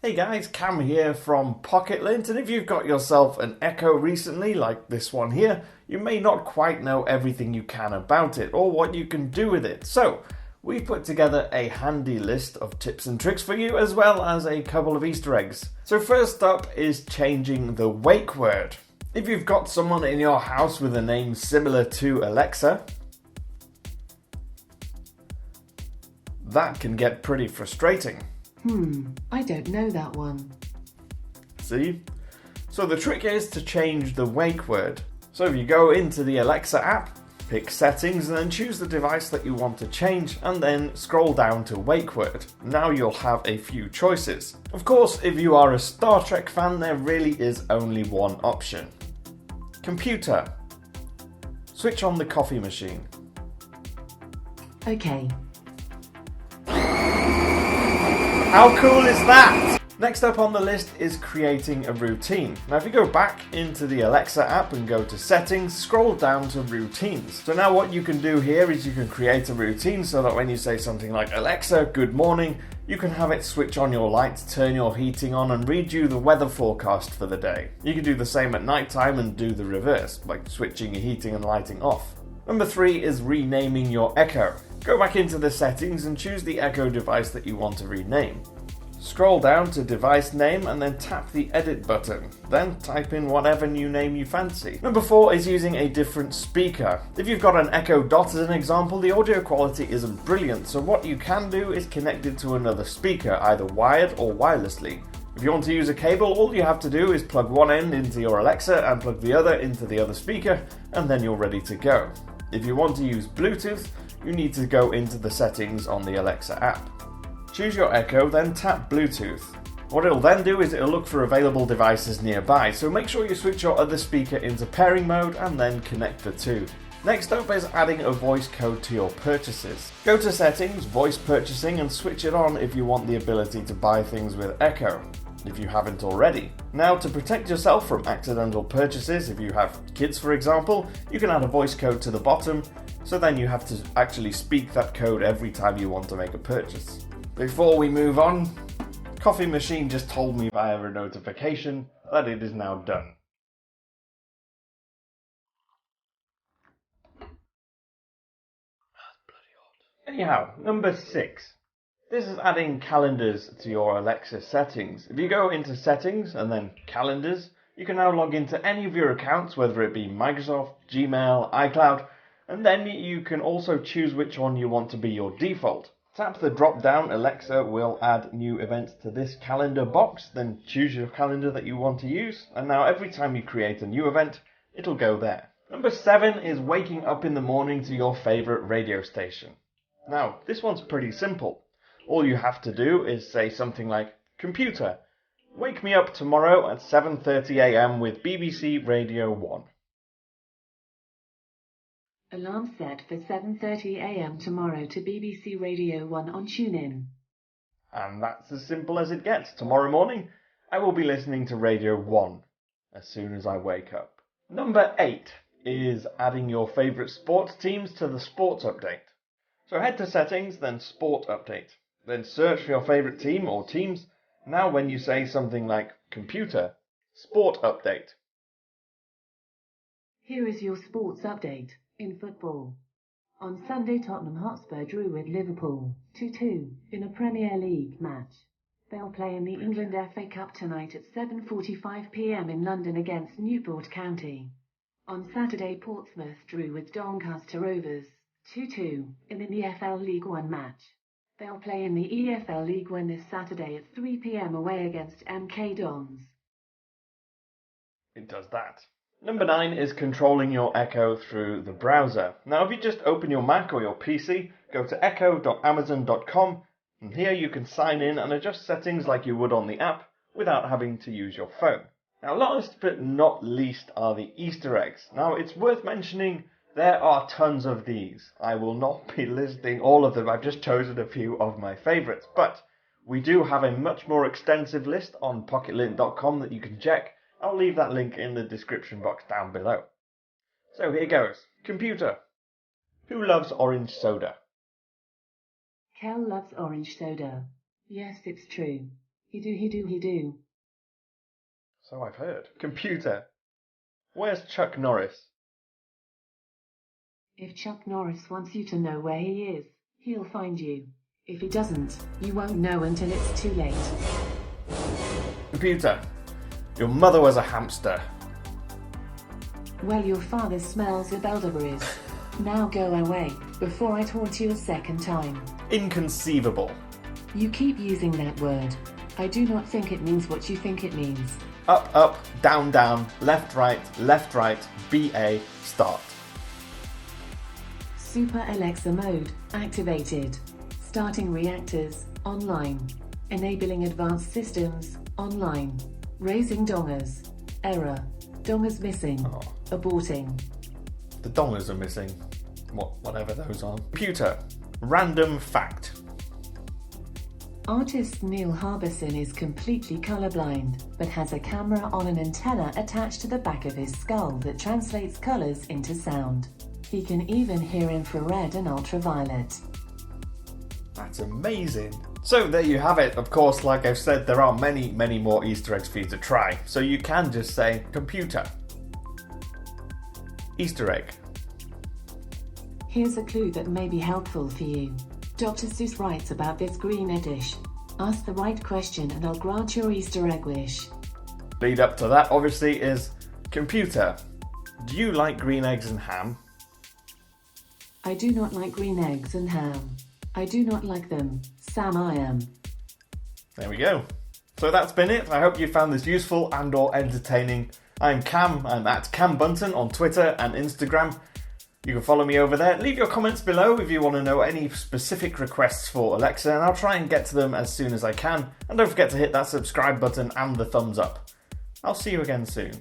Hey guys, Cam here from Pocket-lint, and if you've got yourself an Echo recently, like this one here, you may not quite know everything you can about it, or what you can do with it. So, we put together a handy list of tips and tricks for you, as well as a couple of Easter eggs. So first up is changing the wake word. If you've got someone in your house with a name similar to Alexa, that can get pretty frustrating. I don't know that one. See? So the trick is to change the wake word. So if you go into the Alexa app, pick settings and then choose the device that you want to change and then scroll down to wake word. Now you'll have a few choices. Of course, if you are a Star Trek fan, there really is only one option. Computer. Switch on the coffee machine. Okay. How cool is that? Next up on the list is creating a routine. Now if you go back into the Alexa app and go to settings, scroll down to routines. So now what you can do here is you can create a routine so that when you say something like Alexa, good morning, you can have it switch on your lights, turn your heating on and read you the weather forecast for the day. You can do the same at night time and do the reverse, like switching your heating and lighting off. Number 3 is renaming your Echo. Go back into the settings and choose the Echo device that you want to rename. Scroll down to device name and then tap the edit button. Then type in whatever new name you fancy. Number 4 is using a different speaker. If you've got an Echo Dot as an example, the audio quality isn't brilliant, so what you can do is connect it to another speaker, either wired or wirelessly. If you want to use a cable, all you have to do is plug one end into your Alexa and plug the other into the other speaker, and then you're ready to go. If you want to use Bluetooth, you need to go into the settings on the Alexa app. Choose your Echo, then tap Bluetooth. What it'll then do is it'll look for available devices nearby, so make sure you switch your other speaker into pairing mode and then connect the two. Next up is adding a voice code to your purchases. Go to settings, voice purchasing and switch it on if you want the ability to buy things with Echo, if you haven't already. Now to protect yourself from accidental purchases, if you have kids for example, you can add a voice code to the bottom, so then you have to actually speak that code every time you want to make a purchase. Before we move on, coffee machine just told me via a notification that it is now done. That's bloody hot. Anyhow, number 6. This is adding calendars to your Alexa settings. If you go into settings and then calendars, you can now log into any of your accounts, whether it be Microsoft, Gmail, iCloud, and then you can also choose which one you want to be your default. Tap the drop down, Alexa will add new events to this calendar box, then choose your calendar that you want to use, and now every time you create a new event, it'll go there. Number 7 is waking up in the morning to your favorite radio station. Now, this one's pretty simple. All you have to do is say something like, Computer, wake me up tomorrow at 7:30 a.m. with BBC Radio 1. Alarm set for 7:30 a.m. tomorrow to BBC Radio 1 on TuneIn. And that's as simple as it gets. Tomorrow morning, I will be listening to Radio 1 as soon as I wake up. Number 8 is adding your favourite sports teams to the sports update. So head to settings, then sport update. Then search for your favourite team or teams. Now when you say something like computer, sport update. Here is your sports update. In football, on Sunday Tottenham Hotspur drew with Liverpool 2-2 in a Premier League match. They'll play in the England FA Cup tonight at 7:45 p.m. in London against Newport County. On Saturday Portsmouth drew with Doncaster Rovers 2-2 in the EFL League One match. They'll play in the EFL League One this Saturday at 3 p.m. away against MK Dons. It does that. Number 9 is controlling your Echo through the browser. Now if you just open your Mac or your PC, go to echo.amazon.com, and here you can sign in and adjust settings like you would on the app without having to use your phone. Now last but not least are the Easter eggs. Now it's worth mentioning there are tons of these. I will not be listing all of them, I've just chosen a few of my favourites, but we do have a much more extensive list on Pocket-lint.com that you can check. I'll leave that link in the description box down below. So here goes. Computer. Who loves orange soda? Kel loves orange soda. Yes, it's true. He do. So I've heard. Computer, where's Chuck Norris? If Chuck Norris wants you to know where he is, he'll find you. If he doesn't, you won't know until it's too late. Computer, your mother was a hamster. Well, your father smells of elderberries. Now go away, before I taunt you a second time. Inconceivable. You keep using that word. I do not think it means what you think it means. Up, up, down, down, left, right, BA, start. Super Alexa mode activated. Starting reactors online. Enabling advanced systems online. Raising dongers. Error. Dongers missing. Oh. Aborting. The dongers are missing. Whatever those are. Computer, random fact. Artist Neil Harbison is completely colorblind, but has a camera on an antenna attached to the back of his skull that translates colors into sound. He can even hear infrared and ultraviolet. That's amazing. So there you have it. Of course, like I've said, there are many, many more Easter eggs for you to try. So you can just say, computer, Easter egg. Here's a clue that may be helpful for you. Dr. Seuss writes about this green dish. Ask the right question and I'll grant your Easter egg wish. Lead up to that, obviously, is computer, do you like green eggs and ham? I do not like green eggs and ham. I do not like them. Sam I am. There we go. So that's been it. I hope you found this useful and or entertaining. I'm Cam. I'm at Cam Bunton on Twitter and Instagram. You can follow me over there. Leave your comments below if you want to know any specific requests for Alexa, and I'll try and get to them as soon as I can. And don't forget to hit that subscribe button and the thumbs up. I'll see you again soon.